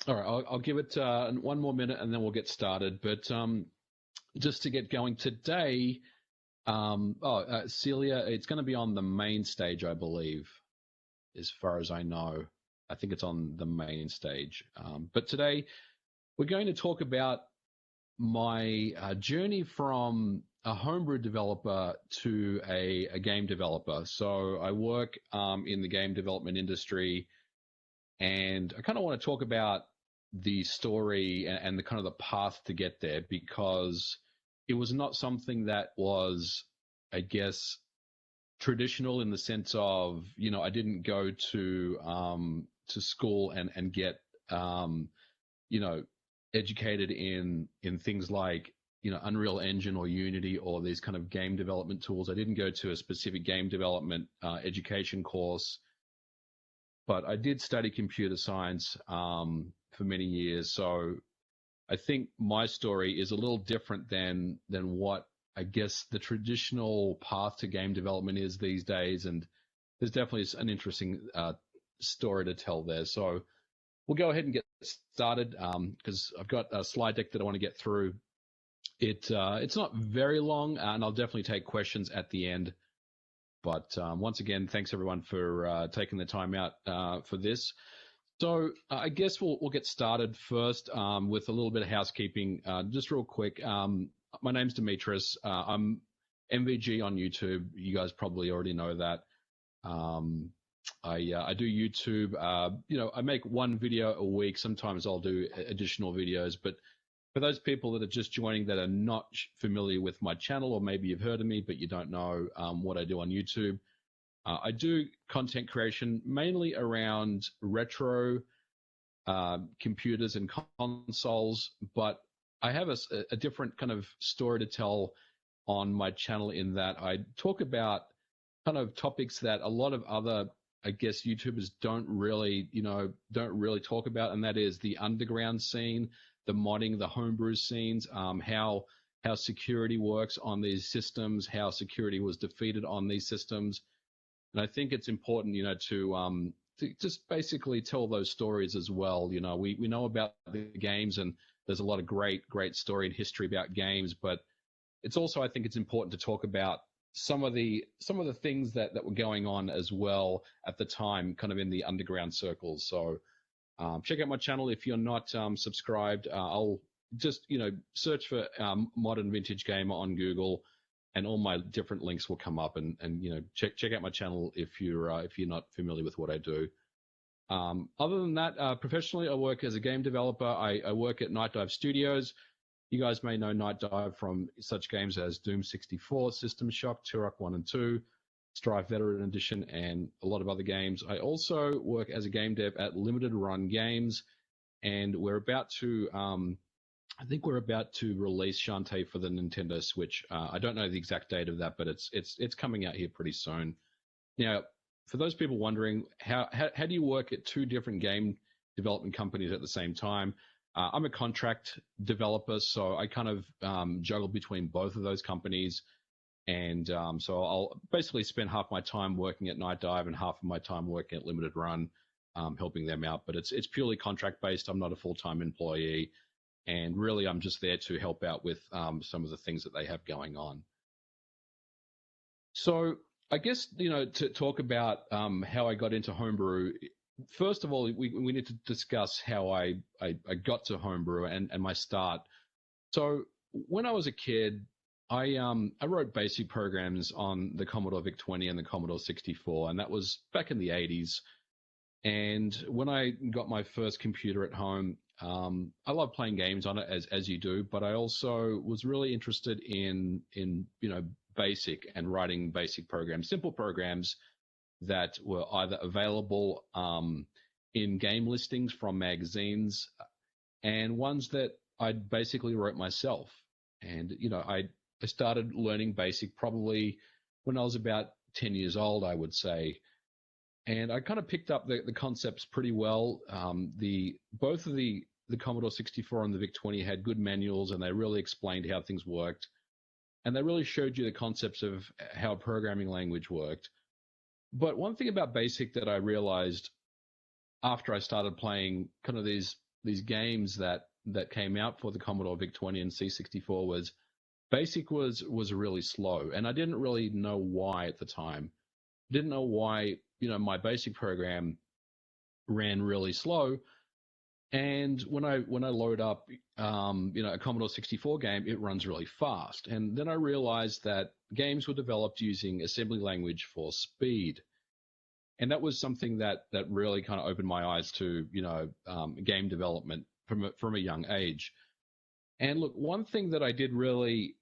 All right, I'll give it one more minute and then we'll get started. But just to get going today, Celia, it's going to be on the main stage, I believe, as far as I know. I think it's on the main stage. But today we're going to talk about my journey from a homebrew developer to a game developer. So I work in the game development industry, and I kind of want to talk about the story and the kind of the path to get there, because it was not something that was, I guess, traditional in the sense of, I didn't go to school and get educated in things like Unreal Engine or Unity or these kind of game development tools. I didn't go to a specific game development education course, but I did study computer science for many years. So I think my story is a little different than what I guess the traditional path to game development is these days, and there's definitely an interesting story to tell there. So we'll go ahead and get started because I've got a slide deck that I want to get through. It's not very long, and I'll definitely take questions at the end. But once again, thanks everyone for taking the time out for this. So I guess we'll get started first with a little bit of housekeeping, just real quick. My name's Demetrius. I'm MVG on YouTube. You guys probably already know that. I do YouTube. I make one video a week. Sometimes I'll do additional videos. But for those people that are just joining that are not familiar with my channel, or maybe you've heard of me but you don't know what I do on YouTube, I do content creation mainly around retro computers and consoles, but I have a different kind of story to tell on my channel, in that I talk about kind of topics that a lot of other, I guess, YouTubers don't really talk about, and that is the underground scene, the modding, the homebrew scenes, how security works on these systems, how security was defeated on these systems. And I think it's important, to just basically tell those stories as well. We know about the games, and there's a lot of great story and history about games, but it's also, I think it's important to talk about some of the things that were going on as well at the time, kind of in the underground circles. So check out my channel if you're not subscribed. I'll just search for ModernVintageGamer on Google, and all my different links will come up. And check out my channel if you're not familiar with what I do. Other than that, professionally, I work as a game developer. I work at Night Dive Studios. You guys may know Night Dive from such games as Doom 64, System Shock, Turok 1 and 2, Strife Veteran Edition, and a lot of other games. I also work as a game dev at Limited Run Games, and we're about to, I think we're about to release Shantae for the Nintendo Switch. I don't know the exact date of that, but it's coming out here pretty soon. Now, for those people wondering, how do you work at two different game development companies at the same time? I'm a contract developer, so I kind of juggle between both of those companies. And so I'll basically spend half my time working at Night Dive and half of my time working at Limited Run, helping them out. But it's purely contract based. I'm not a full-time employee. And really, I'm just there to help out with some of the things that they have going on. So I guess, to talk about how I got into homebrew, first of all, we need to discuss how I got to homebrew and my start. So when I was a kid, I wrote basic programs on the Commodore VIC-20 and the Commodore 64, and that was back in the 80s. And when I got my first computer at home, I love playing games on it, as you do, but I also was really interested in basic and writing basic programs, simple programs that were either available in game listings from magazines, and ones that I basically wrote myself. And I started learning basic probably when I was about 10 years old, I would say. And I kind of picked up the concepts pretty well. Both of the Commodore 64 and the VIC-20 had good manuals, and they really explained how things worked. And they really showed you the concepts of how a programming language worked. But one thing about BASIC that I realized after I started playing kind of these games that came out for the Commodore VIC-20 and C64 was BASIC was really slow, and I didn't really know why at the time. Didn't know why, my BASIC program ran really slow. And when I load up, a Commodore 64 game, it runs really fast. And then I realized that games were developed using assembly language for speed. And that was something that really kind of opened my eyes to, game development from a young age. And look, one thing that I did really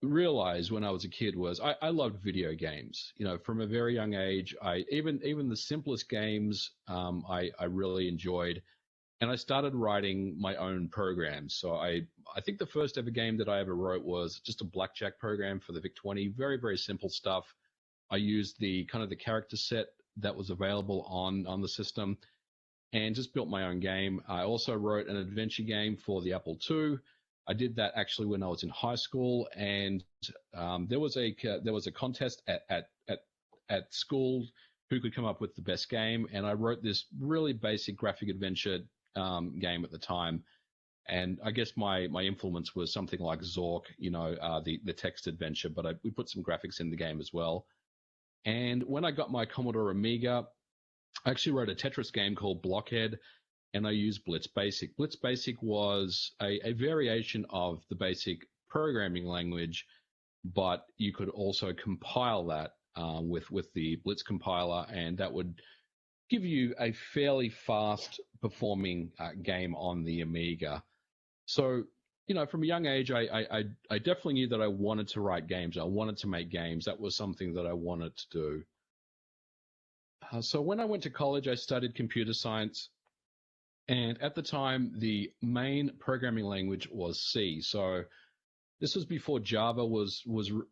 realize when I was a kid was I loved video games. From a very young age, even the simplest games, I really enjoyed. And I started writing my own programs. So I think the first ever game that I ever wrote was just a blackjack program for the VIC-20. Very, very simple stuff. I used the character set that was available on the system and just built my own game. I also wrote an adventure game for the Apple II. I did that actually when I was in high school, and there was a contest at school who could come up with the best game, and I wrote this really basic graphic adventure game at the time. And I guess my influence was something like Zork, the text adventure, but we put some graphics in the game as well. And when I got my Commodore Amiga, I actually wrote a Tetris game called Blockhead, and I used Blitz Basic. Blitz Basic was a variation of the BASIC programming language, but you could also compile that with the Blitz compiler, and that would give you a fairly fast performing game on the Amiga. So, from a young age, I definitely knew that I wanted to write games. I wanted to make games. That was something that I wanted to do. So when I went to college, I studied computer science. And at the time, the main programming language was C. So this was before Java was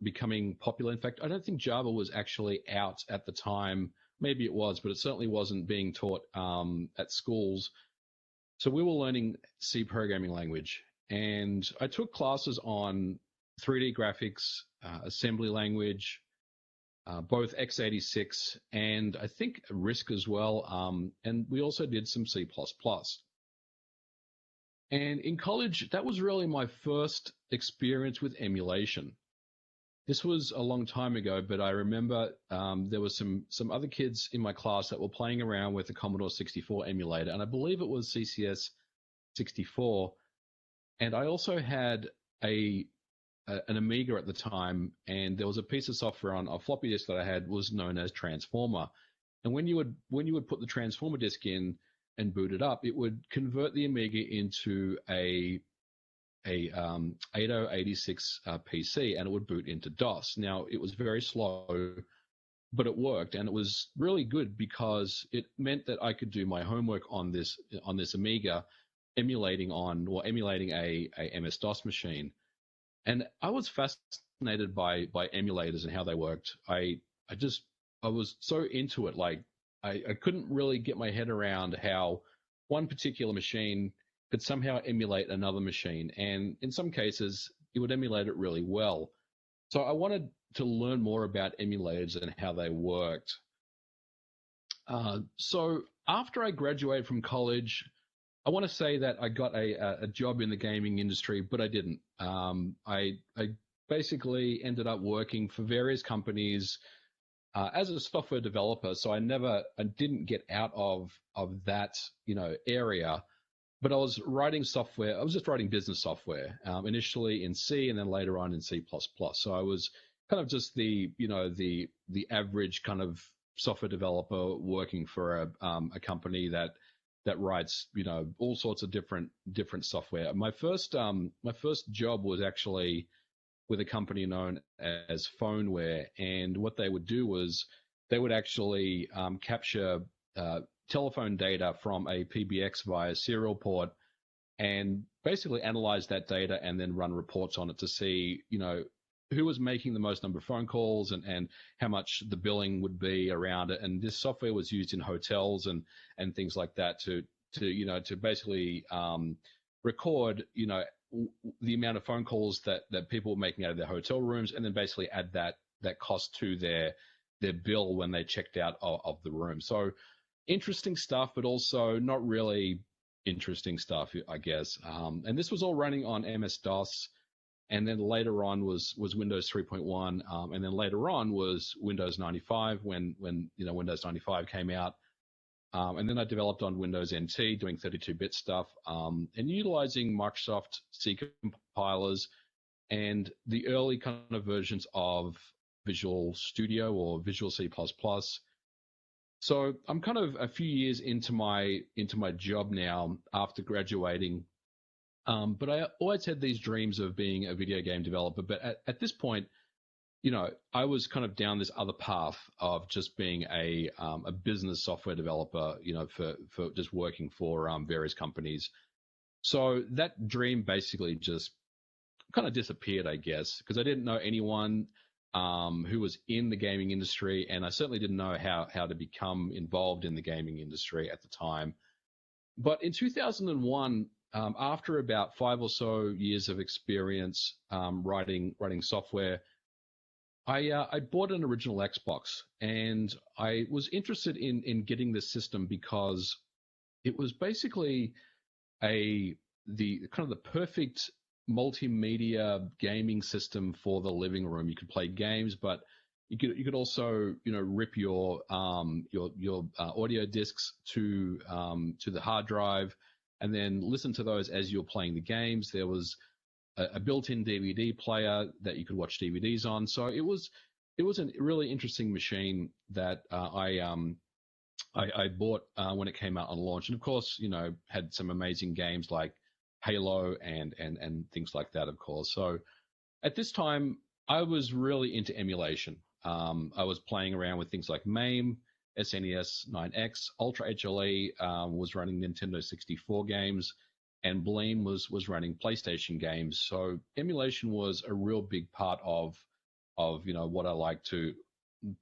becoming popular. In fact, I don't think Java was actually out at the time. Maybe it was, but it certainly wasn't being taught at schools. So we were learning C programming language. And I took classes on 3D graphics, assembly language, both x86 and I think RISC as well. And we also did some C++. And in college, that was really my first experience with emulation. This was a long time ago, but I remember there were some other kids in my class that were playing around with the Commodore 64 emulator, and I believe it was CCS 64. And I also had an Amiga at the time, and there was a piece of software on a floppy disk that I had was known as Transformer. And when you would put the Transformer disk in and boot it up, it would convert the Amiga into a 8086 PC, and it would boot into DOS. Now, it was very slow, but it worked, and it was really good because it meant that I could do my homework on this Amiga, emulating a MS-DOS machine. And I was fascinated by emulators and how they worked. I was so into it. Like I couldn't really get my head around how one particular machine could somehow emulate another machine. And in some cases, it would emulate it really well. So I wanted to learn more about emulators and how they worked. So after I graduated from college, I want to say that I got a job in the gaming industry, but I didn't. I basically ended up working for various companies as a software developer. So I didn't get out of that area. But I was writing software. I was just writing business software initially in C and then later on in C++. So I was kind of just the average kind of software developer working for a company that writes all sorts of different software. My first job was actually with a company known as Phoneware, and what they would do was they would actually capture telephone data from a PBX via serial port and basically analyze that data and then run reports on it to see who was making the most number of phone calls and how much the billing would be around it. And this software was used in hotels and things like that to basically record the amount of phone calls that people were making out of their hotel rooms, and then basically add that cost to their bill when they checked out of the room. So interesting stuff, but also not really interesting stuff, I guess. And this was all running on MS-DOS, and then later on was Windows 3.1, and then later on was Windows 95 when Windows 95 came out. And then I developed on Windows NT, doing 32-bit stuff, and utilizing Microsoft C compilers and the early kind of versions of Visual Studio or Visual C++. So I'm kind of a few years into my job now after graduating, but I always had these dreams of being a video game developer. But at this point, I was kind of down this other path of just being a business software developer, for just working for various companies. So that dream basically just kind of disappeared, I guess, because I didn't know anyone who was in the gaming industry, and I certainly didn't know how to become involved in the gaming industry at the time. But in 2001, after about 5 or so years of experience writing software, I bought an original Xbox, and I was interested in getting this system because it was basically the kind of the perfect multimedia gaming system for the living room. You could play games, but you could also rip your audio discs to the hard drive, and then listen to those as you're playing the games. There was a built-in DVD player that you could watch DVDs on. So it was a really interesting machine that I bought when it came out on launch, and of course had some amazing games like Halo and things like that, of course. So at this time, I was really into emulation. I was playing around with things like MAME, SNES 9X, Ultra HLE was running Nintendo 64 games, and Bleem was running PlayStation games. So emulation was a real big part of what I like to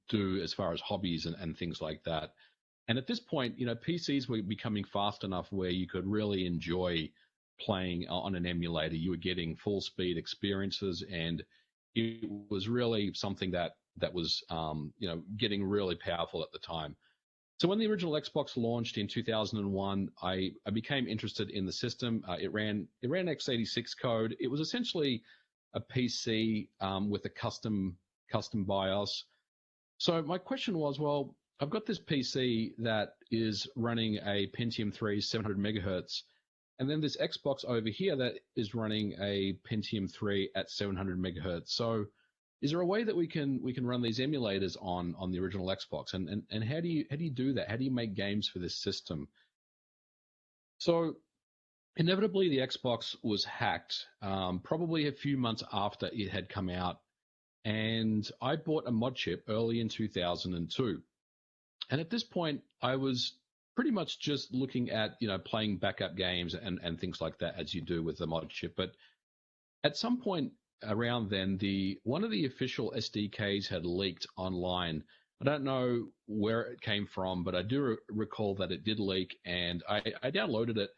do as far as hobbies and things like that. And at this point, PCs were becoming fast enough where you could really enjoy playing on an emulator. You were getting full speed experiences, and it was really something that was getting really powerful at the time. So when the original Xbox launched in 2001, I became interested in the system. It ran x86 code. It was essentially a PC with a custom BIOS. So my question was, well, I've got this PC that is running a Pentium 3 700 megahertz, and then this Xbox over here that is running a Pentium 3 at 700 megahertz. So is there a way that we can run these emulators on the original Xbox? And how do you do that? How do you make games for this system? So inevitably the Xbox was hacked, probably a few months after it had come out, and I bought a mod chip early in 2002. And at this point, I was pretty much just looking at playing backup games and things like that, as you do with the mod chip. But at some point around then, one of the official SDKs had leaked online. I don't know where it came from, but I do recall that it did leak, and I downloaded it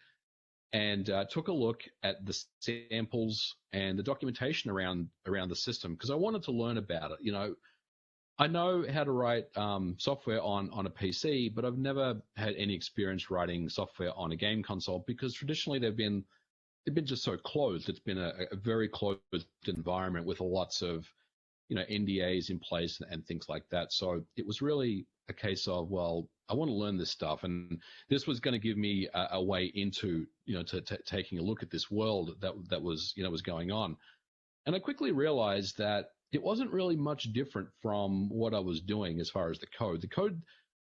and took a look at the samples and the documentation around the system, because I wanted to learn about it. I know how to write software on a PC, but I've never had any experience writing software on a game console, because traditionally they've been just so closed. It's been a very closed environment with lots of NDAs in place and things like that. So it was really a case of, well, I want to learn this stuff, and this was going to give me a way into taking a look at this world that was was going on. And I quickly realized that it wasn't really much different from what I was doing as far as the code. The code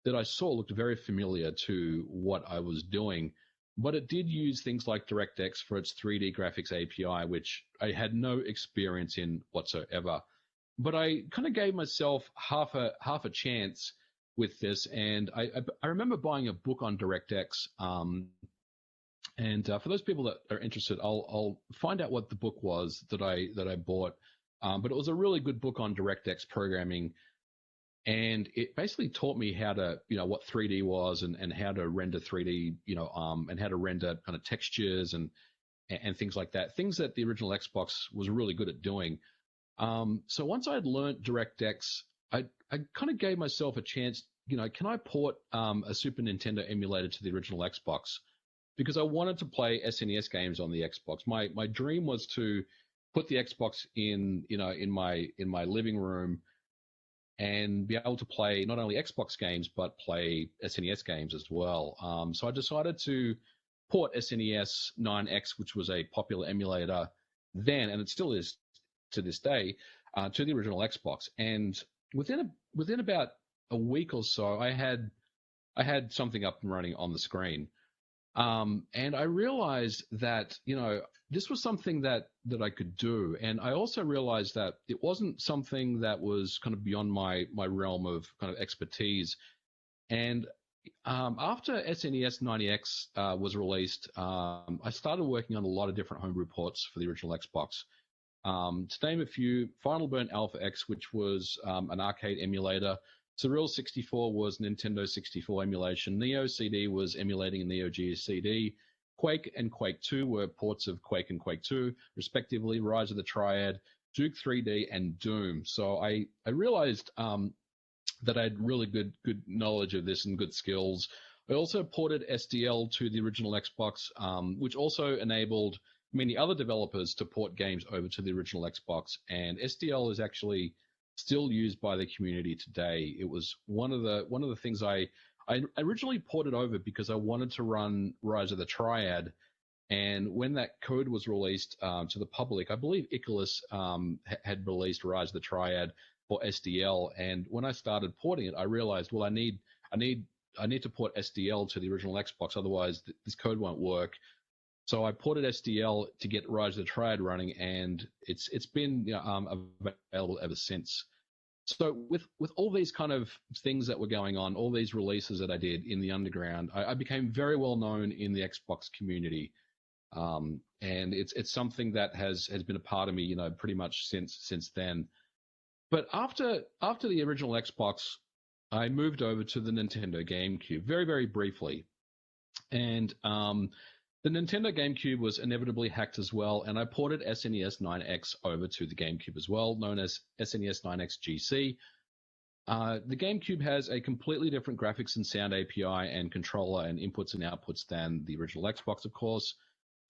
that I saw looked very familiar to what I was doing, but it did use things like DirectX for its 3D graphics API, which I had no experience in whatsoever. But I kind of gave myself half a chance with this, and I remember buying a book on DirectX. And for those people that are interested, I'll find out what the book was that I bought. But it was a really good book on DirectX programming, and it basically taught me how to, what 3D was and how to render 3D, and how to render kind of textures and things like that. Things that the original Xbox was really good at doing. So once I had learned DirectX, I kind of gave myself a chance. Can I port a Super Nintendo emulator to the original Xbox? because I wanted to play SNES games on the Xbox. My dream was to put the Xbox in my living room and be able to play not only Xbox games but play SNES games as well. So I decided to port SNES 9X, which was a popular emulator then, and it still is to this day, to the original Xbox. And within about a week or so, I had something up and running on the screen. And I realized that, this was something that I could do. And I also realized that it wasn't something that was kind of beyond my realm of kind of expertise. And after SNES 90X was released, I started working on a lot of different homebrew ports for the original Xbox. To name a few, Final Burn Alpha X, which was an arcade emulator. Surreal 64 was Nintendo 64 emulation. Neo CD was emulating a Neo Geo CD. Quake and Quake 2 were ports of Quake and Quake 2, respectively. Rise of the Triad, Duke 3D, and Doom. So I realized that I had really good knowledge of this and good skills. I also ported SDL to the original Xbox, which also enabled many other developers to port games over to the original Xbox. And SDL is actually still used by the community today. It was one of the things I originally ported over because I wanted to run Rise of the Triad. And when that code was released to the public, I believe Icarus had released Rise of the Triad for SDL. And when I started porting it, I realized, well, I need to port SDL to the original Xbox, otherwise this code won't work. So I ported SDL to get Rise of the Triad running, and it's been available ever since. So with all these kind of things that were going on, all these releases that I did in the underground, I became very well known in the Xbox community, and it's something that has been a part of me, pretty much since then. But after the original Xbox, I moved over to the Nintendo GameCube very, very briefly, and the Nintendo GameCube was inevitably hacked as well, and I ported SNES 9X over to the GameCube as well, known as SNES 9X GC. The GameCube has a completely different graphics and sound API and controller and inputs and outputs than the original Xbox, of course.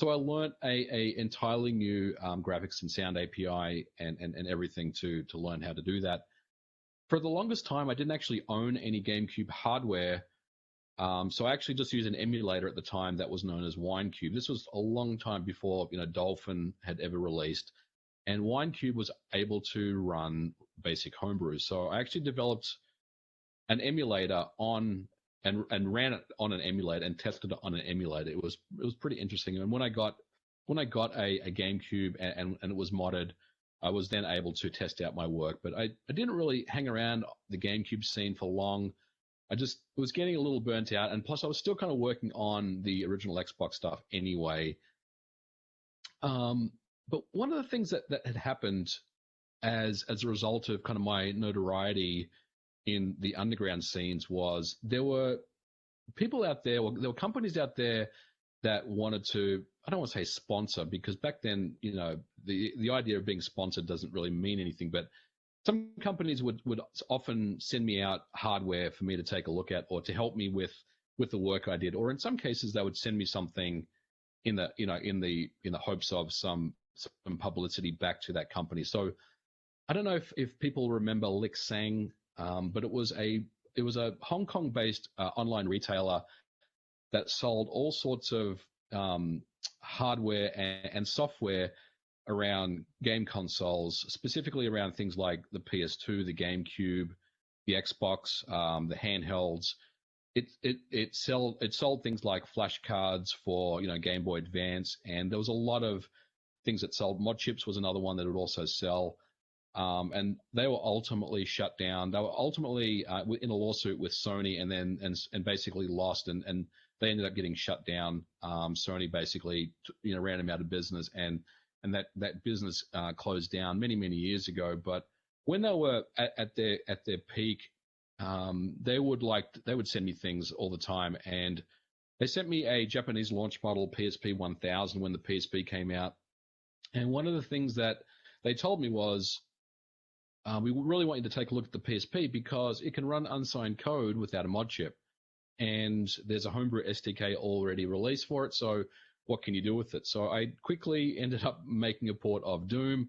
So I learned a entirely new graphics and sound API and everything to learn how to do that. For the longest time, I didn't actually own any GameCube hardware. So I actually just used an emulator at the time that was known as WineCube. This was a long time before Dolphin had ever released, and WineCube was able to run basic homebrew. So I actually developed an emulator and ran it on an emulator and tested it on an emulator. It was pretty interesting. And when I got a GameCube and it was modded, I was then able to test out my work. But I didn't really hang around the GameCube scene for long. I just was getting a little burnt out, and plus I was still kind of working on the original Xbox stuff anyway. But one of the things that had happened as a result of kind of my notoriety in the underground scenes was there were people out there, there were companies out there that wanted to, I don't want to say sponsor, because back then, the idea of being sponsored doesn't really mean anything, but some companies would often send me out hardware for me to take a look at or to help me with the work I did. Or in some cases, they would send me something in the hopes of some publicity back to that company. So I don't know if people remember Lick Sang, but it was a Hong Kong-based online retailer that sold all sorts of hardware and software around game consoles, specifically around things like the PS2, the GameCube, the Xbox, the handhelds. It sold things like flash cards for Game Boy Advance, and there was a lot of things that sold. Mod chips was another one that would also sell, and they were ultimately shut down. They were ultimately in a lawsuit with Sony, and basically lost, and they ended up getting shut down. Sony basically ran them out of business, and that business closed down many years ago. But when they were at their peak, they would send me things all the time, and they sent me a Japanese launch model PSP 1000 when the PSP came out. And one of the things that they told me was, we really want you to take a look at the PSP because it can run unsigned code without a mod chip. and there's a Homebrew SDK already released for it. So what can you do with it? So I quickly ended up making a port of Doom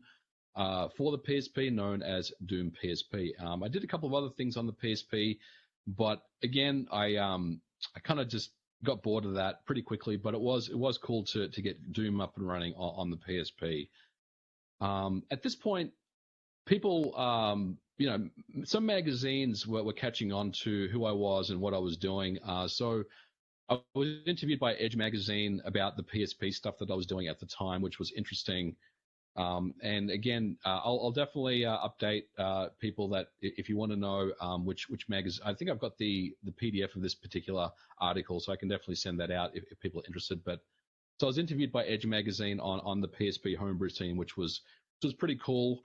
for the PSP, known as Doom PSP. I did a couple of other things on the PSP, but again, I kind of just got bored of that pretty quickly. But it was cool to get Doom up and running on the PSP. At this point, people, some magazines were catching on to who I was and what I was doing. So I was interviewed by Edge magazine about the PSP stuff that I was doing at the time, which was interesting. And again, I'll definitely update people that if you want to know which magazine. I think I've got the PDF of this particular article, so I can definitely send that out if people are interested. But so I was interviewed by Edge magazine on the PSP homebrew scene, which was pretty cool.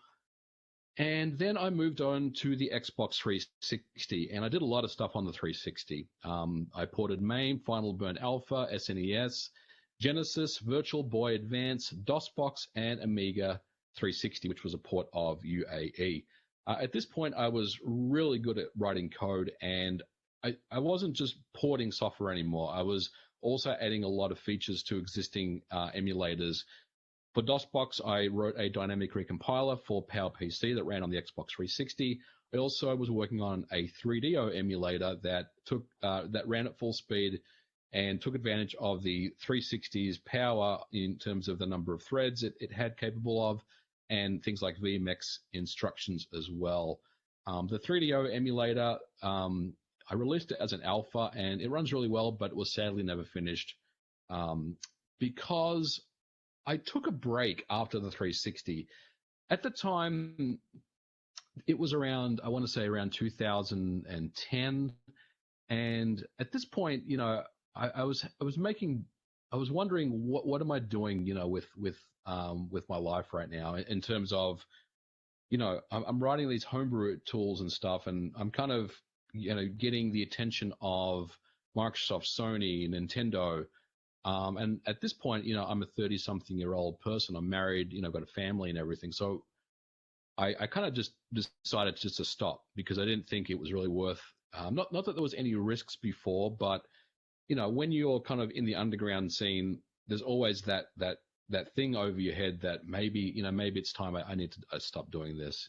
And then I moved on to the Xbox 360, and I did a lot of stuff on the 360. I ported MAME, Final Burn Alpha, SNES, Genesis, Virtual Boy Advance, DOSBox, and Amiga 360, which was a port of UAE. At this point, I was really good at writing code, and I wasn't just porting software anymore. I was also adding a lot of features to existing emulators. For DOSBox, I wrote a dynamic recompiler for PowerPC that ran on the Xbox 360. I also was working on a 3DO emulator that ran at full speed and took advantage of the 360's power in terms of the number of threads it had capable of, and things like VMX instructions as well. The 3DO emulator, I released it as an alpha, and it runs really well, but it was sadly never finished because I took a break after the 360. At the time, it was around, I want to say around 2010. And at this point, I was wondering what am I doing, with my life right now in terms of, I'm writing these homebrew tools and stuff, and I'm kind of, getting the attention of Microsoft, Sony, Nintendo. And at this point, I'm a 30-something-year-old person. I'm married, I've got a family and everything. So I kind of just decided just to stop because I didn't think it was really worth. Not that there was any risks before, but when you're kind of in the underground scene, there's always that thing over your head that maybe it's time I need to stop doing this.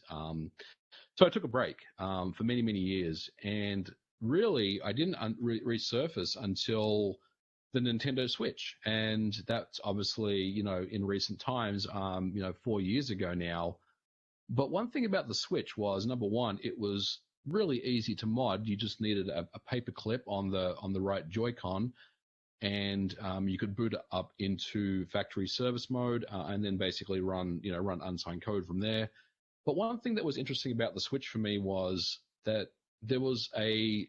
So I took a break for many, many years, and really I didn't resurface until the Nintendo Switch. And that's obviously, in recent times, 4 years ago now. But one thing about the Switch was, number one, it was really easy to mod. You just needed a paper clip on the right Joy-Con, and you could boot it up into factory service mode and then basically run unsigned code from there. But one thing that was interesting about the Switch for me was that there was a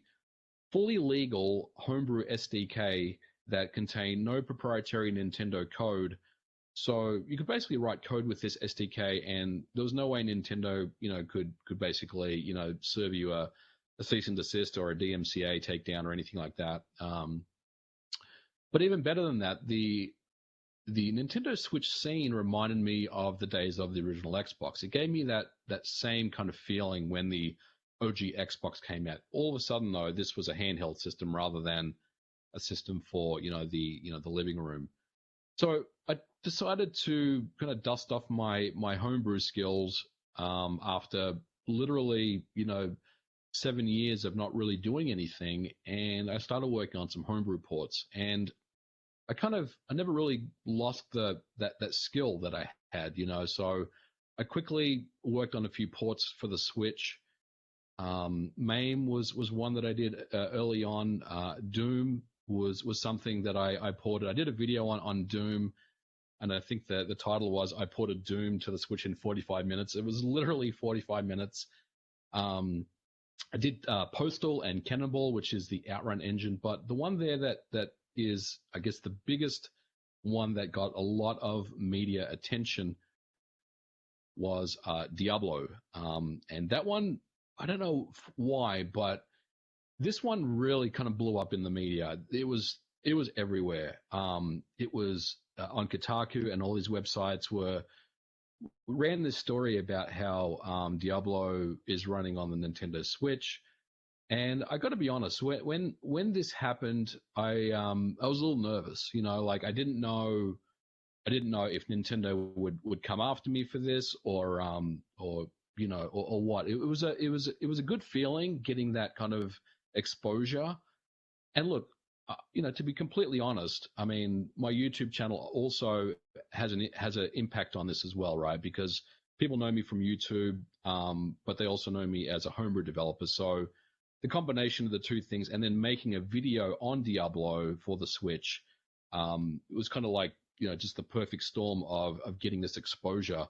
fully legal homebrew SDK that contained no proprietary Nintendo code. So you could basically write code with this SDK, and there was no way Nintendo, could basically, serve you a cease and desist or a DMCA takedown or anything like that. But even better than that, the Nintendo Switch scene reminded me of the days of the original Xbox. It gave me that same kind of feeling when the OG Xbox came out. All of a sudden, though, this was a handheld system rather than a system for the living room. So I decided to kind of dust off my homebrew skills after literally 7 years of not really doing anything, and I started working on some homebrew ports. And I never really lost that skill that I had, So I quickly worked on a few ports for the Switch. MAME was one that I did early on. Doom was something that I ported. I did a video on Doom, and I think the title was I ported Doom to the Switch in 45 minutes. It was literally 45 minutes. I did Postal and Cannonball, which is the Outrun engine, but the one there that is, I guess, the biggest one that got a lot of media attention was Diablo. And that one, I don't know why, but this one really kind of blew up in the media. It was everywhere. It was on Kotaku, and all these websites ran this story about how Diablo is running on the Nintendo Switch. And I got to be honest, when this happened, I was a little nervous. Like I didn't know if Nintendo would come after me for this, or what. It was a good feeling getting that kind of exposure. And look, to be completely honest, I mean, my YouTube channel also has an impact on this as well, right? Because people know me from YouTube, but they also know me as a homebrew developer. So the combination of the two things, and then making a video on Diablo for the Switch, it was kind of like, just the perfect storm of getting this exposure.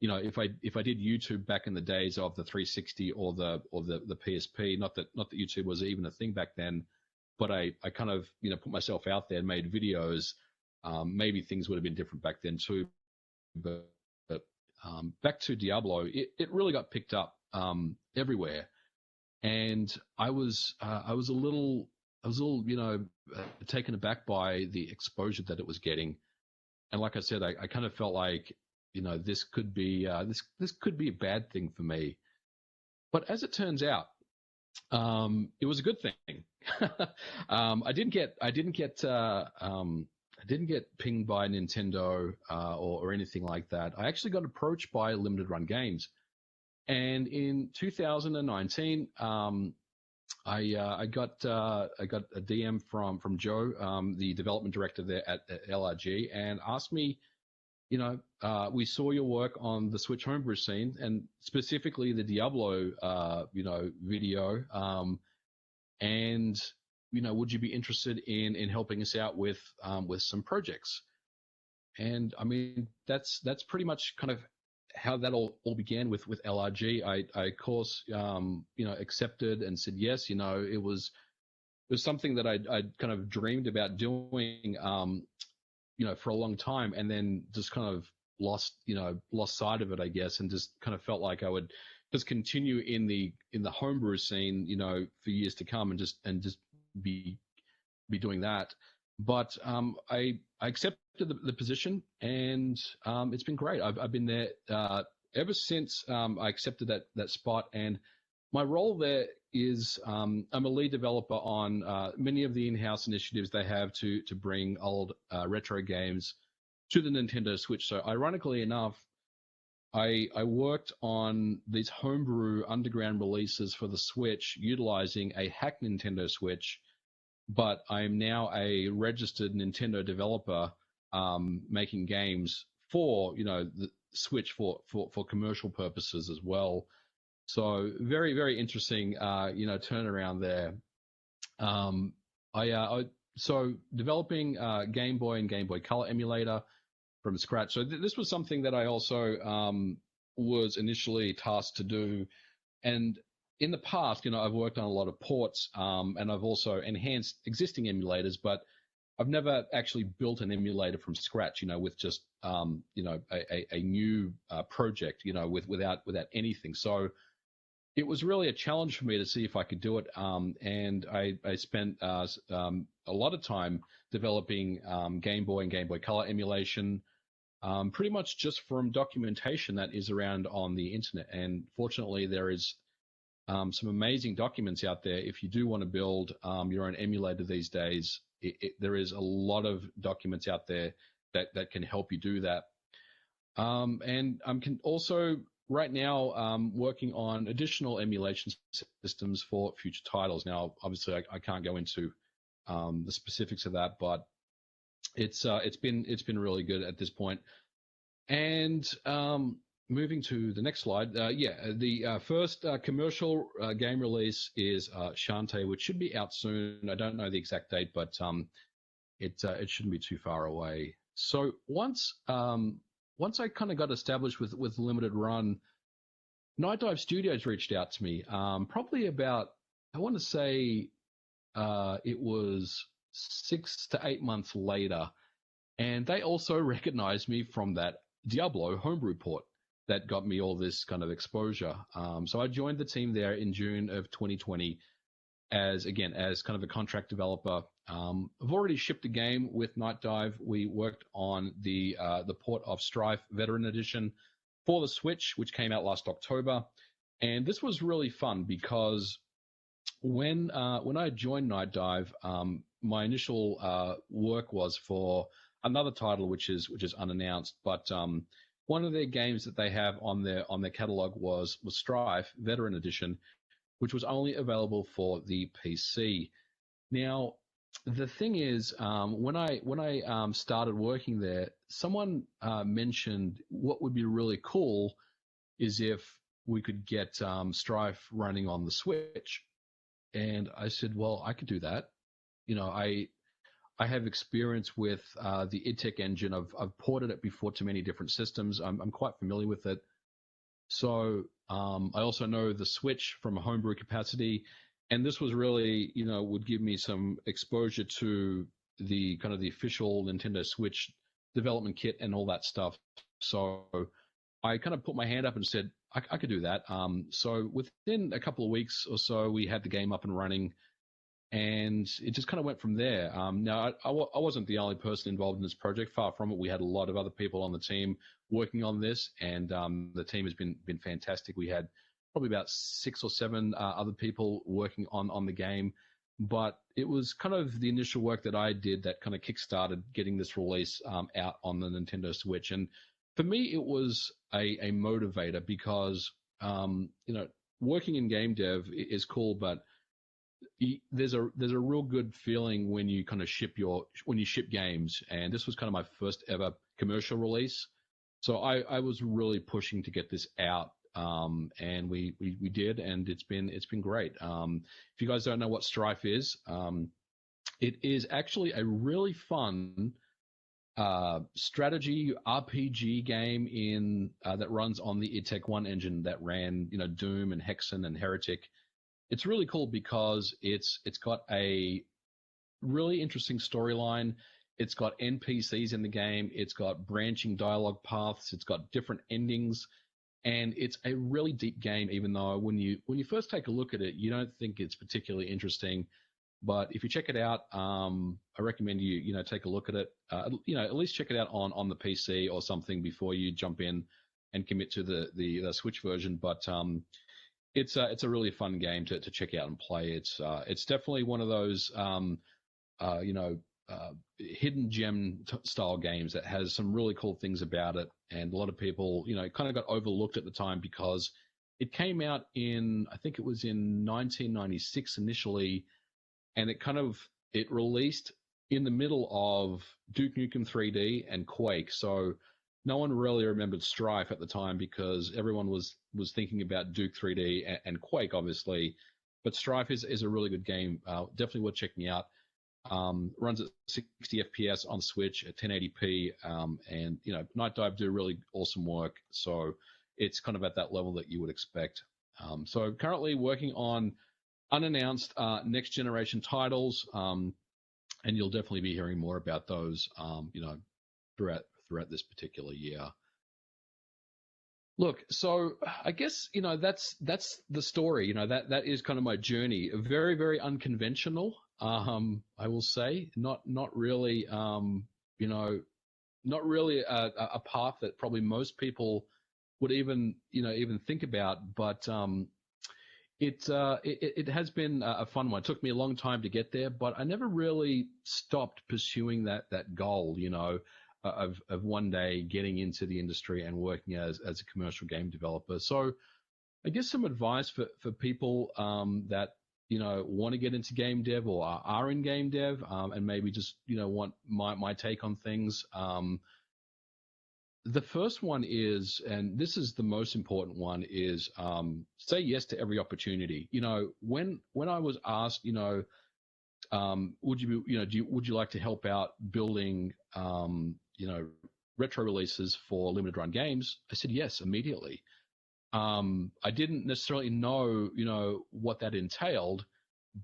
If I did YouTube back in the days of the 360 or the PSP, not that YouTube was even a thing back then, but I kind of put myself out there and made videos. Maybe things would have been different back then too. But back to Diablo, it really got picked up everywhere, and I was a little taken aback by the exposure that it was getting. And like I said, I kind of felt like this could be this could be a bad thing for me. But as it turns out, it was a good thing. I didn't get pinged by Nintendo or anything like that. I actually got approached by Limited Run Games, and in 2019, I got a DM from Joe, the development director there at LRG, and asked me, we saw your work on the Switch homebrew scene, and specifically the Diablo, video, and would you be interested in helping us out with some projects? And I mean, that's pretty much kind of how that all began with LRG. I of course, accepted and said yes. It was something that I'd kind of dreamed about doing, for a long time, and then just kind of lost sight of it, I guess, and just kind of felt like I would just continue in the homebrew scene, for years to come, and just be doing that. But I accepted the position, and it's been great. I've been there ever since I accepted that spot, and my role there is I'm a lead developer on many of the in-house initiatives they have to bring old retro games to the Nintendo Switch. So ironically enough, I worked on these homebrew underground releases for the Switch utilizing a hacked Nintendo Switch, but I'm now a registered Nintendo developer, making games for the Switch for commercial purposes as well. So very, very interesting turnaround there. So developing Game Boy and Game Boy Color emulator from scratch. So this was something that I also was initially tasked to do. And in the past, I've worked on a lot of ports, and I've also enhanced existing emulators, but I've never actually built an emulator from scratch, with just a new project, without anything. So it was really a challenge for me to see if I could do it, and I spent a lot of time developing Game Boy and Game Boy Color emulation, pretty much just from documentation that is around on the internet. And fortunately, there is some amazing documents out there. If you do want to build your own emulator these days, there is a lot of documents out there that can help you do that. And I can also right now working on additional emulation systems for future titles. Now, obviously, I can't go into the specifics of that, but it's been really good at this point. And moving to the next slide, the first commercial game release is Shantae, which should be out soon. I don't know the exact date, but it shouldn't be too far away. So once I kind of got established with Limited Run, Night Dive Studios reached out to me. Probably about, I want to say, it was 6 to 8 months later, and they also recognized me from that Diablo homebrew port that got me all this kind of exposure. So I joined the team there in June of 2020 as kind of a contract developer. I've already shipped a game with Night Dive. We worked on the port of Strife Veteran Edition for the Switch, which came out last October. And this was really fun because when I joined Night Dive, my initial work was for another title which is unannounced, but one of their games that they have on their catalog was Strife Veteran Edition, which was only available for the PC. Now, the thing is, when I started working there, someone mentioned what would be really cool is if we could get Strife running on the Switch. And I said, well, I could do that. I have experience with the idTech engine. I've ported it before to many different systems. I'm quite familiar with it. So I also know the Switch from a homebrew capacity, and this was really, would give me some exposure to the kind of the official Nintendo Switch development kit and all that stuff. So I kind of put my hand up and said, I could do that. So within a couple of weeks or so, we had the game up and running, and it just kind of went from there. Now, I wasn't the only person involved in this project. Far from it. We had a lot of other people on the team working on this, and the team has been fantastic. We had probably about 6 or 7 other people working on the game, but it was kind of the initial work that I did that kind of kickstarted getting this release out on the Nintendo Switch. And for me, it was a motivator because working in game dev is cool, but there's a real good feeling when you kind of ship games, and this was kind of my first ever commercial release. So I was really pushing to get this out, and we did, and it's been great. If you guys don't know what Strife is, it is actually a really fun strategy RPG game that runs on the idTech 1 engine that ran Doom and Hexen and Heretic. It's really cool because it's got a really interesting storyline. It's got NPCs in the game. It's got branching dialogue paths. It's got different endings, and it's a really deep game. Even though when you first take a look at it, you don't think it's particularly interesting. But if you check it out, I recommend you take a look at it. At least check it out on the PC or something before you jump in and commit to the Switch version. But it's a really fun game to check out and play. It's definitely one of those hidden gem style games that has some really cool things about it, and a lot of people kind of got overlooked at the time because it came out I think it was in 1996 initially, and it released in the middle of Duke Nukem 3D and Quake. So no one really remembered Strife at the time because everyone was thinking about Duke 3D and Quake, obviously. But Strife is a really good game. Definitely worth checking out. Runs at 60 FPS on Switch at 1080p. And Night Dive do really awesome work. So it's kind of at that level that you would expect. So currently working on unannounced next generation titles. And you'll definitely be hearing more about those, throughout this particular year. Look, so I guess that's the story. That is kind of my journey. Very, very unconventional. I will say, not really. Not really a path that probably most people would even think about. But it has been a fun one. It took me a long time to get there, but I never really stopped pursuing that goal. Of one day getting into the industry and working as a commercial game developer. So I guess some advice for people that want to get into game dev or are in game dev and maybe just want my take on things. The first one is, and this is the most important one, is say yes to every opportunity. When I was asked, would you like to help out building retro releases for limited run games? I said yes immediately. I didn't necessarily know what that entailed,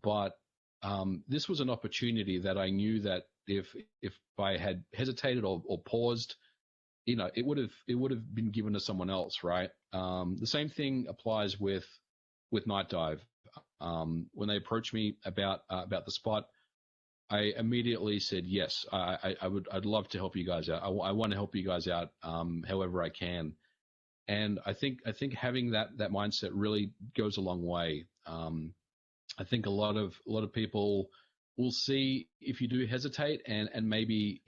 but this was an opportunity that I knew that if I had hesitated or paused, it would have been given to someone else, right? The same thing applies with Night Dive. When they approached me about the spot, I immediately said yes. I'd love to help you guys out. I want to help you guys out however I can. And I think having that mindset really goes a long way. I think a lot of people will see if you do hesitate and maybe,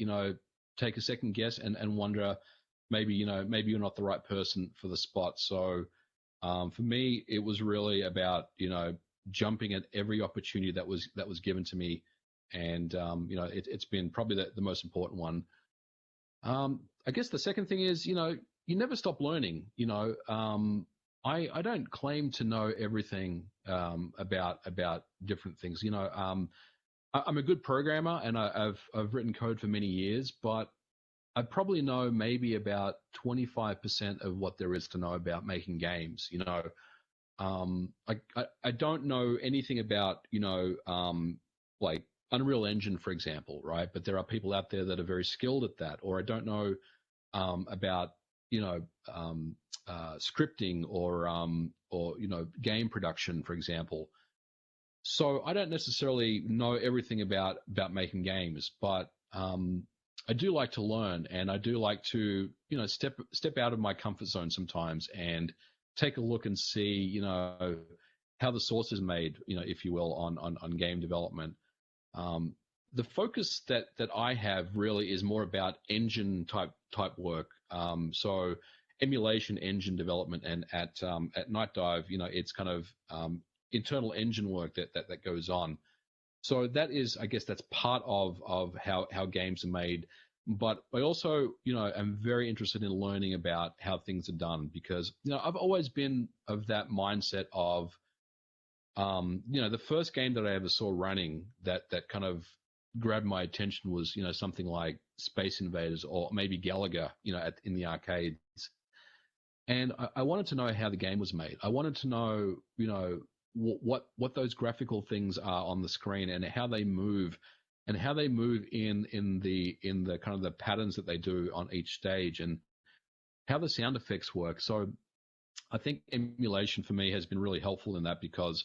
take a second guess and wonder, maybe, maybe you're not the right person for the spot. So for me, it was really about, jumping at every opportunity that was given to me. And, it's been probably the most important one. I guess the second thing is, you never stop learning. I don't claim to know everything about different things. I'm a good programmer and I've written code for many years, but I probably know maybe about 25% of what there is to know about making games. I don't know anything about, like Unreal Engine, for example, right? But there are people out there that are very skilled at that. Or I don't know about, scripting or game production, for example. So I don't necessarily know everything about making games, but I do like to learn, and I do like to, step out of my comfort zone sometimes and take a look and see, how the source is made, if you will, on game development. The focus that I have really is more about engine type work. So emulation engine development, and at Night Dive, it's kind of internal engine work that goes on. So that is, I guess, that's part of how games are made. But I also, am very interested in learning about how things are done, because, I've always been of that mindset of, the first game that I ever saw running that kind of grabbed my attention was, something like Space Invaders or maybe Galaga, in the arcades. And I wanted to know how the game was made. I wanted to know, what those graphical things are on the screen and how they move, and how they move in the kind of the patterns that they do on each stage, and how the sound effects work. So I think emulation for me has been really helpful in that, because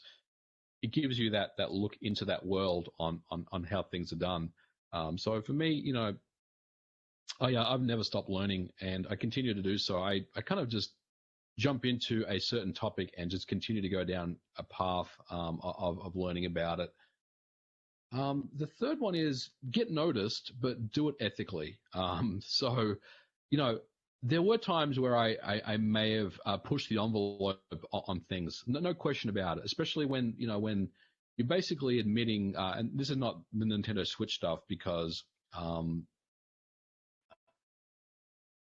it gives you that look into that world on how things are done. So for me, I've never stopped learning, and I continue to do so. I kind of just jump into a certain topic and just continue to go down a path of learning about it. The third one is get noticed, but do it ethically. So, there were times where I may have pushed the envelope on things. No question about it, especially when, when you're basically admitting, and this is not the Nintendo Switch stuff, because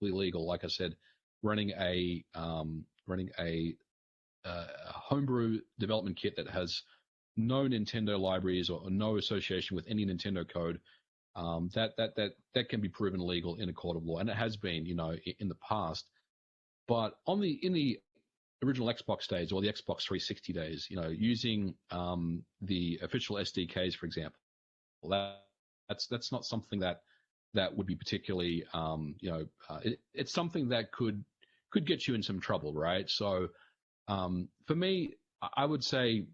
illegal, like I said, running a homebrew development kit that has no Nintendo libraries or no association with any Nintendo code, that can be proven illegal in a court of law, and it has been, in the past. But in the original Xbox days, or the Xbox 360 days, using the official SDKs, for example, that's not something that would be particularly, it's something that could get you in some trouble, right? So for me, I would say,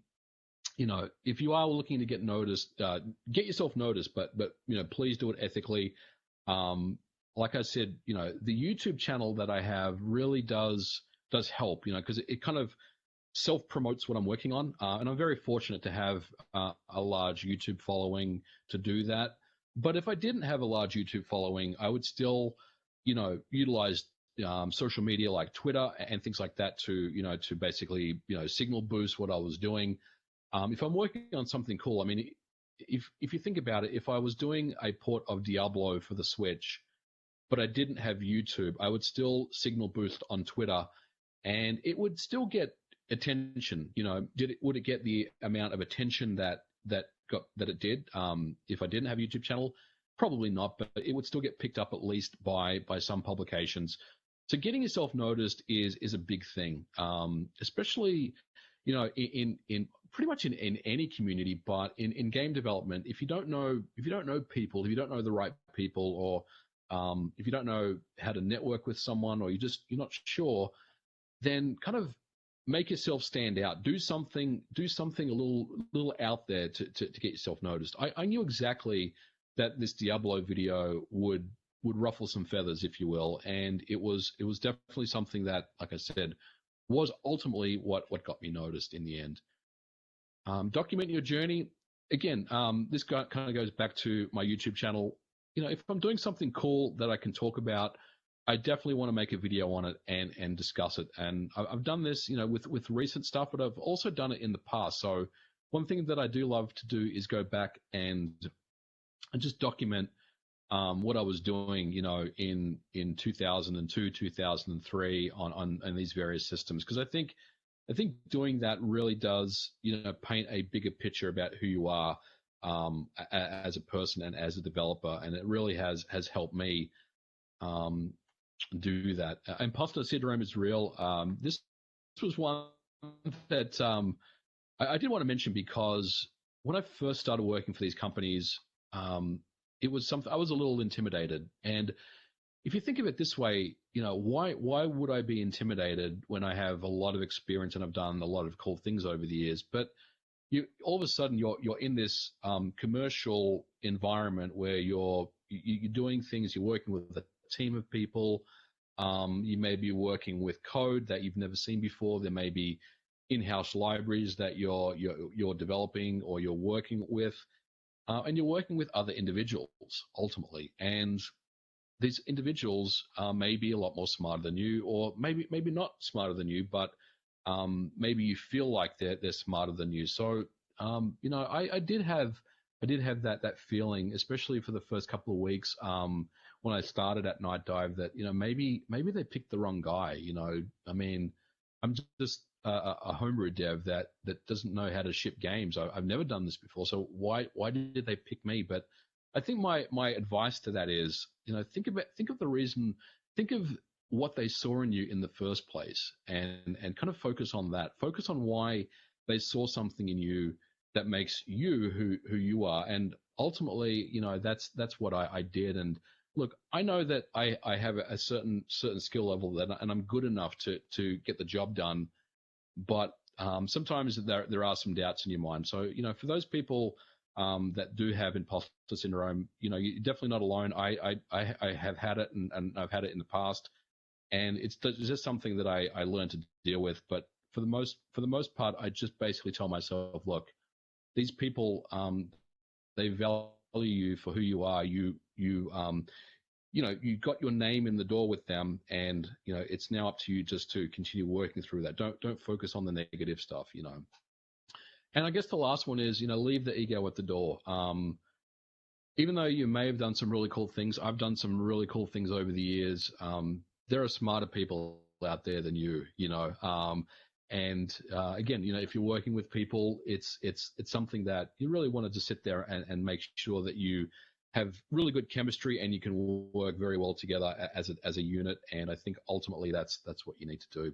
if you are looking to get noticed, get yourself noticed, but please do it ethically. Like I said, the YouTube channel that I have really does help, because it kind of self-promotes what I'm working on, and I'm very fortunate to have a large YouTube following to do that. But if I didn't have a large YouTube following, I would still, utilize social media like Twitter and things like that to basically, signal boost what I was doing. If I'm working on something cool, I mean, if you think about it, if I was doing a port of Diablo for the Switch, but I didn't have YouTube, I would still signal boost on Twitter, and it would still get attention. Would it get the amount of attention that it did if I didn't have a YouTube channel? Probably not, but it would still get picked up at least by some publications. So getting yourself noticed is a big thing, especially, in pretty much in any community, but in game development, if you don't know people, if you don't know the right people, or if you don't know how to network with someone, or you're not sure, then kind of make yourself stand out. Do something a little out there to get yourself noticed. I knew exactly that this Diablo video would ruffle some feathers, if you will, and it was definitely something that, like I said, was ultimately what got me noticed in the end. Document your journey. Again, this kind of goes back to my YouTube channel. If I'm doing something cool that I can talk about, I definitely want to make a video on it and discuss it. And I've done this, with recent stuff, but I've also done it in the past. So one thing that I do love to do is go back and just document what I was doing, in 2002, 2003 on these various systems, because I think doing that really does, paint a bigger picture about who you are as a person and as a developer, and it really has helped me do that. Imposter syndrome is real. This was one that I did want to mention, because when I first started working for these companies, it was something I was a little intimidated. And if you think of it this way, why would I be intimidated when I have a lot of experience and I've done a lot of cool things over the years? But all of a sudden you're in this commercial environment where you're doing things. You're working with a team of people. You may be working with code that you've never seen before. There may be in-house libraries that you're developing or you're working with, and you're working with other individuals ultimately. And these individuals may be a lot more smarter than you, or maybe not smarter than you, but maybe you feel like they're smarter than you. So I did have that feeling, especially for the first couple of weeks when I started at Night Dive, that maybe they picked the wrong guy. I mean, I'm just a homebrew dev that doesn't know how to ship games. I've never done this before, so why did they pick me? But I think my advice to that is, think of the reason, think of what they saw in you in the first place, and kind of focus on that. Focus on why they saw something in you that makes you who you are. And ultimately, that's what I did. And look, I know that I have a certain skill level and I'm good enough to get the job done. But sometimes there are some doubts in your mind. So, for those people that do have imposter syndrome, you're definitely not alone. I have had it, and I've had it in the past, and it's just something that I learned to deal with. But for the most part, I just basically tell myself, look, these people, they value you for who you are. You got your name in the door with them, and it's now up to you just to continue working through that. Don't focus on the negative stuff. And I guess the last one is, leave the ego at the door. Even though you may have done some really cool things, I've done some really cool things over the years. There are smarter people out there than you. And again, if you're working with people, it's something that you really wanted to sit there and make sure that you have really good chemistry and you can work very well together as a unit. And I think ultimately that's what you need to do.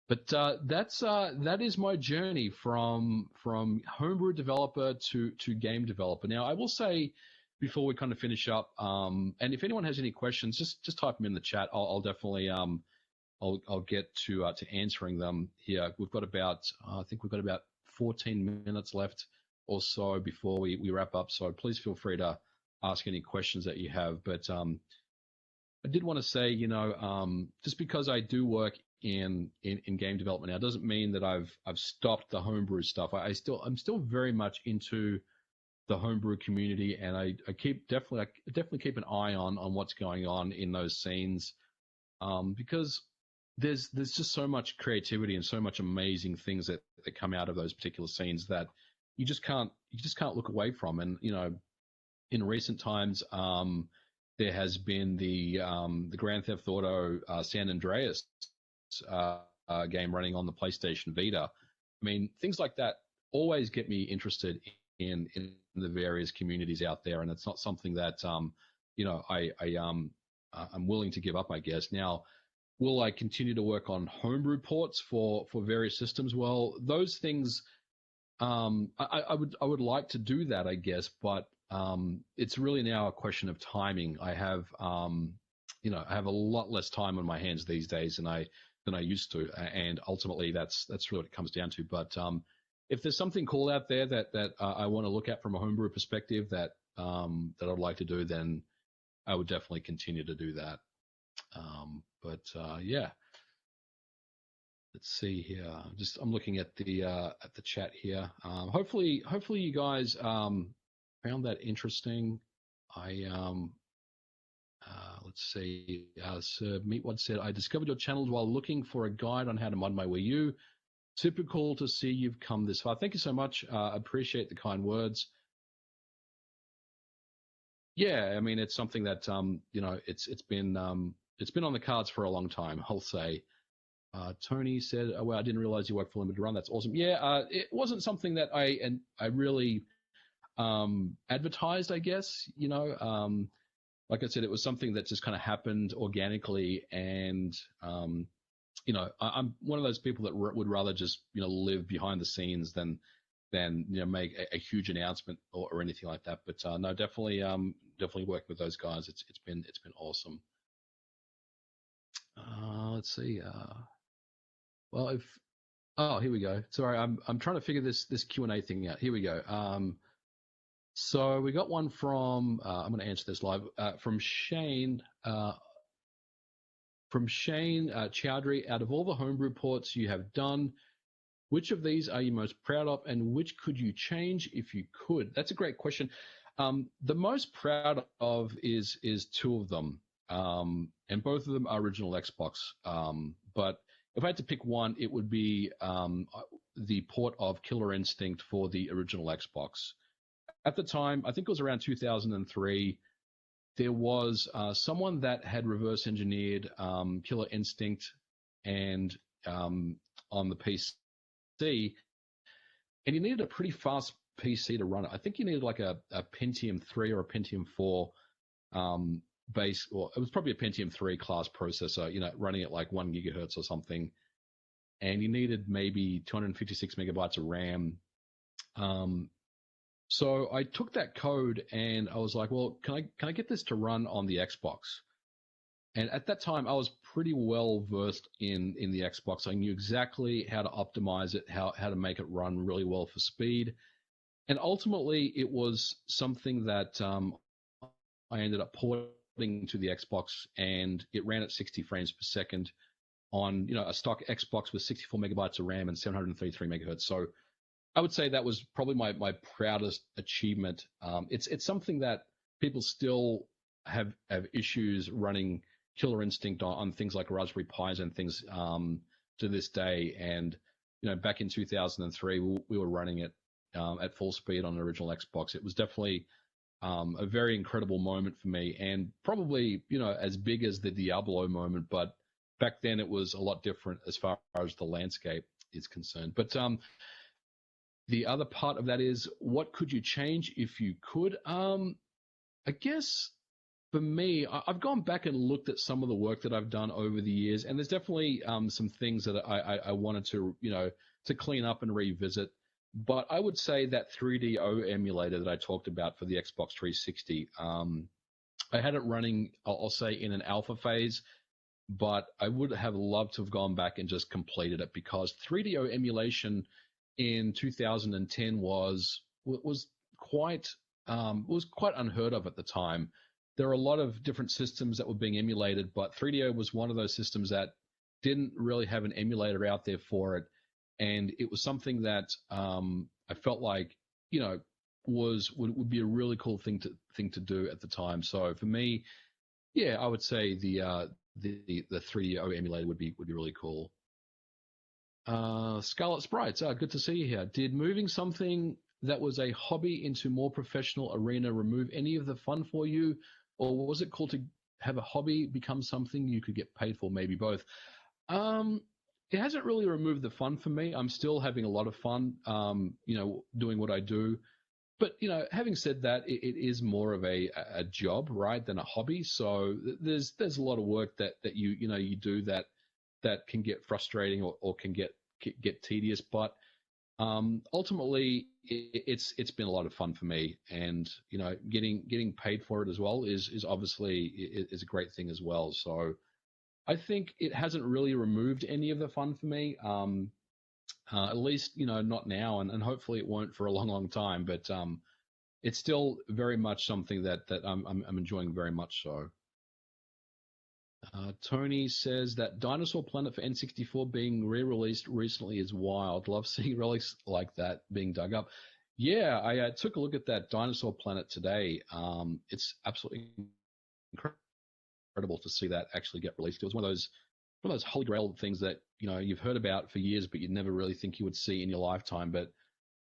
But that is my journey from homebrew developer to game developer. Now, I will say, before we kind of finish up, and if anyone has any questions, just type them in the chat. I'll definitely I'll get to answering them here. We've got about I think we've got about 14 minutes left or so before we wrap up. So please feel free to ask any questions that you have. But I did want to say, just because I do work in game development now doesn't mean that I've stopped the homebrew stuff. I'm still very much into the homebrew community, and I definitely keep an eye on what's going on in those scenes, because there's just so much creativity and so much amazing things that come out of those particular scenes that you just can't look away from. And in recent times, there has been the Grand Theft Auto San Andreas game running on the PlayStation Vita. I mean, things like that always get me interested in the various communities out there, and it's not something that I'm willing to give up, I guess. Now, will I continue to work on homebrew ports for various systems? Well, those things, I would like to do that, I guess, but it's really now a question of timing. I have I have a lot less time on my hands these days than I used to, and ultimately that's really what it comes down to. But if there's something cool out there that I want to look at from a homebrew perspective that I'd like to do, then I would definitely continue to do that. Yeah. let's see here. I'm looking at the chat here. Hopefully you guys found that interesting. Let's see. Sir Meatwad said, I discovered your channel while looking for a guide on how to mod my Wii U. Super cool to see you've come this far. Thank you so much. Appreciate the kind words. Yeah, I mean, it's something that you know, it's been on the cards for a long time, I'll say. Tony said, "Oh, well, I didn't realize you worked for Limited Run. That's awesome." Yeah, it wasn't something that I really advertised, I guess. You know, like I said, it was something that just kind of happened organically, and you know, I'm one of those people that would rather just, you know, live behind the scenes than you know, make a huge announcement or anything like that. But no, definitely work with those guys. It's been awesome. Let's see. Well, here we go. Sorry, I'm trying to figure this Q&A thing out. Here we go. So we got one from I'm going to answer this live from Shane. Chowdhury. Out of all the homebrew ports you have done, which of these are you most proud of, and which could you change if you could? That's a great question. The most proud of is two of them, and both of them are original Xbox. But if I had to pick one, it would be the port of Killer Instinct for the original Xbox. At the time, I think it was around 2003, there was someone that had reverse engineered Killer Instinct and on the PC, and you needed a pretty fast PC to run it. I think you needed like a Pentium 3 or a Pentium 4 base, or it was probably a Pentium 3 class processor, you know, running at like 1 gigahertz or something. And you needed maybe 256 megabytes of RAM. So I took that code and I was like, well, can I get this to run on the Xbox? And at that time, I was pretty well versed in the Xbox. I knew exactly how to optimize it, how to make it run really well for speed. And ultimately, it was something that I ended up porting to the Xbox, and it ran at 60 frames per second on, you know, a stock Xbox with 64 megabytes of RAM and 733 megahertz. So I would say that was probably my proudest achievement. It's something that people still have issues running Killer Instinct on things like Raspberry Pis and things to this day. And, you know, back in 2003, we were running it at full speed on the original Xbox. It was definitely a very incredible moment for me, and probably, you know, as big as the Diablo moment, but back then it was a lot different as far as the landscape is concerned. But the other part of that is, what could you change if you could? I guess for me, I've gone back and looked at some of the work that I've done over the years, and there's definitely some things that I wanted to, you know, to clean up and revisit. But I would say that 3DO emulator that I talked about for the Xbox 360, I had it running, I'll say, in an alpha phase, but I would have loved to have gone back and just completed it, because 3DO emulation in 2010 was quite unheard of at the time. There were a lot of different systems that were being emulated, but 3DO was one of those systems that didn't really have an emulator out there for it. And it was something that I felt like, you know, would be a really cool thing to do at the time. So for me, yeah, I would say the 3DO emulator would be really cool. Scarlet Sprites, good to see you here. Did moving something that was a hobby into more professional arena remove any of the fun for you, or was it cool to have a hobby become something you could get paid for? Maybe both. It hasn't really removed the fun for me. I'm still having a lot of fun, you know, doing what I do. But, you know, having said that, it is more of a job, right, than a hobby. So there's a lot of work that you do that can get frustrating or can get tedious. But ultimately, it's been a lot of fun for me, and, you know, getting paid for it as well is obviously is a great thing as well. So I think it hasn't really removed any of the fun for me, at least, you know, not now, and hopefully it won't for a long, long time. But it's still very much something that I'm enjoying very much so. Tony says that Dinosaur Planet for N64 being re-released recently is wild. Love seeing relics like that being dug up. Yeah, I took a look at that Dinosaur Planet today. It's absolutely incredible to see that actually get released. It was one of those holy grail things that you've heard about for years, but you'd never really think you would see in your lifetime. But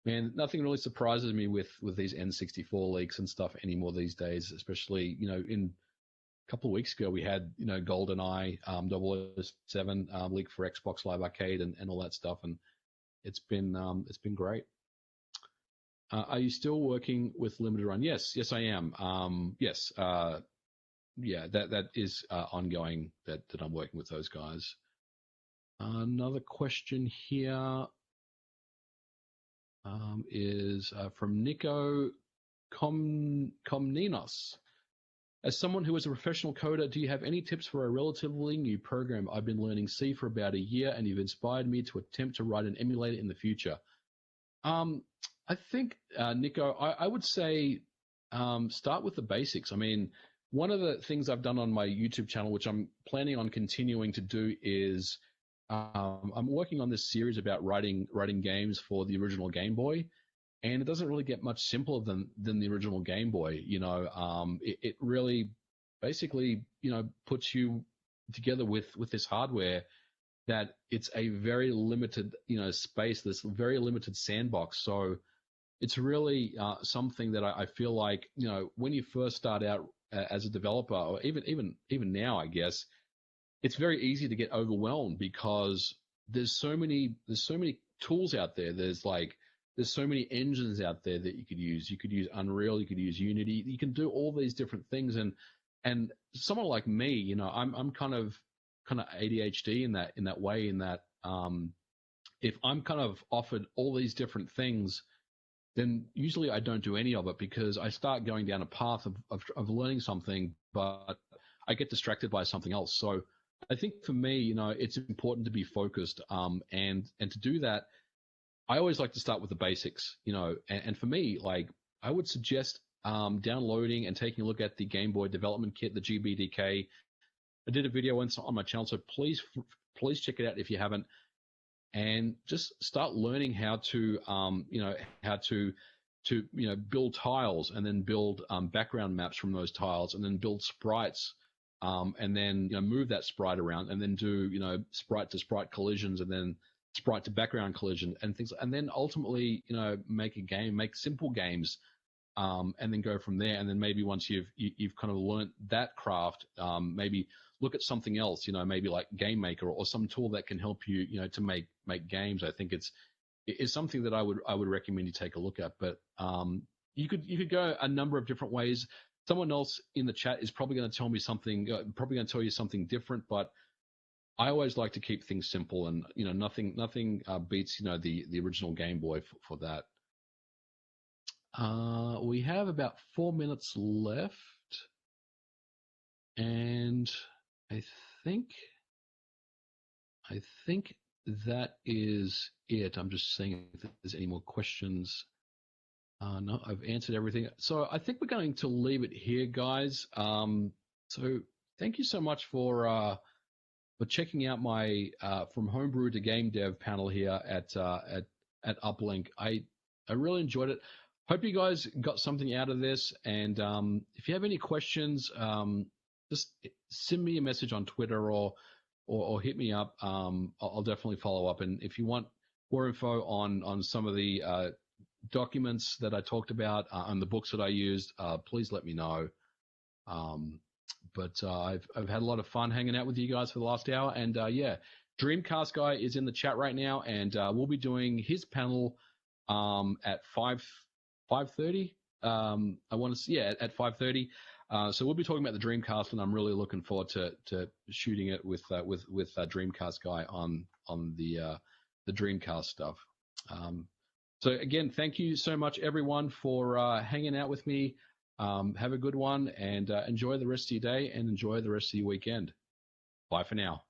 man, nothing really surprises me with these N64 leaks and stuff anymore these days. Especially in a couple of weeks ago we had GoldenEye 007 leaked for Xbox Live Arcade and all that stuff, and it's been great. Are you still working with Limited Run? Yes, I am. Yes. Yeah, that is ongoing, that I'm working with those guys. Another question here is from Nico Komninos. As someone who is a professional coder, do you have any tips for a relatively new program? I've been learning C for about a year, and you've inspired me to attempt to write an emulator in the future. I think, Nico, I would say start with the basics. I mean, one of the things I've done on my YouTube channel, which I'm planning on continuing to do, is I'm working on this series about writing games for the original Game Boy, and it doesn't really get much simpler than the original Game Boy. It really basically puts you together with this hardware that it's a very limited space, this very limited sandbox. So it's really something that I feel like when you first start out as a developer, or even now, I guess, it's very easy to get overwhelmed because there's so many tools out there. There's so many engines out there that you could use. You could use Unreal, you could use Unity. You can do all these different things. And someone like me, I'm kind of ADHD in that way, in that if I'm kind of offered all these different things, then usually I don't do any of it, because I start going down a path of learning something, but I get distracted by something else. So I think for me, it's important to be focused. And to do that, I always like to start with the basics, and for me, like, I would suggest downloading and taking a look at the Game Boy development kit, the GBDK. I did a video on my channel, so please check it out if you haven't. And just start learning how to build tiles, and then build background maps from those tiles, and then build sprites, and then move that sprite around, and then do sprite to sprite collisions, and then sprite to background collision and things, and then ultimately make a game, make simple games, and then go from there. And then maybe once you've kind of learnt that craft, maybe look at something else, maybe like Game Maker or some tool that can help you, to make games. I think it's something that I would recommend you take a look at. But you could go a number of different ways. Someone else in the chat is probably going to tell me something, probably going to tell you something different. But I always like to keep things simple, and nothing beats the original Game Boy for that. We have about 4 minutes left, and I think that is it. I'm just seeing if there's any more questions. No, I've answered everything. So I think we're going to leave it here, guys. So thank you so much for checking out my From Homebrew to Game Dev panel here at UPLINK. I really enjoyed it. Hope you guys got something out of this. And if you have any questions, just send me a message on Twitter or hit me up. I'll definitely follow up. And if you want more info on some of the documents that I talked about, and the books that I used, please let me know. But I've had a lot of fun hanging out with you guys for the last hour. And yeah, Dreamcast Guy is in the chat right now, and we'll be doing his panel at 5:30. I want to see, yeah, at 5:30. So we'll be talking about the Dreamcast, and I'm really looking forward to shooting it with Dreamcast Guy on the Dreamcast stuff. So again, thank you so much, everyone, for hanging out with me. Have a good one, and enjoy the rest of your day, and enjoy the rest of your weekend. Bye for now.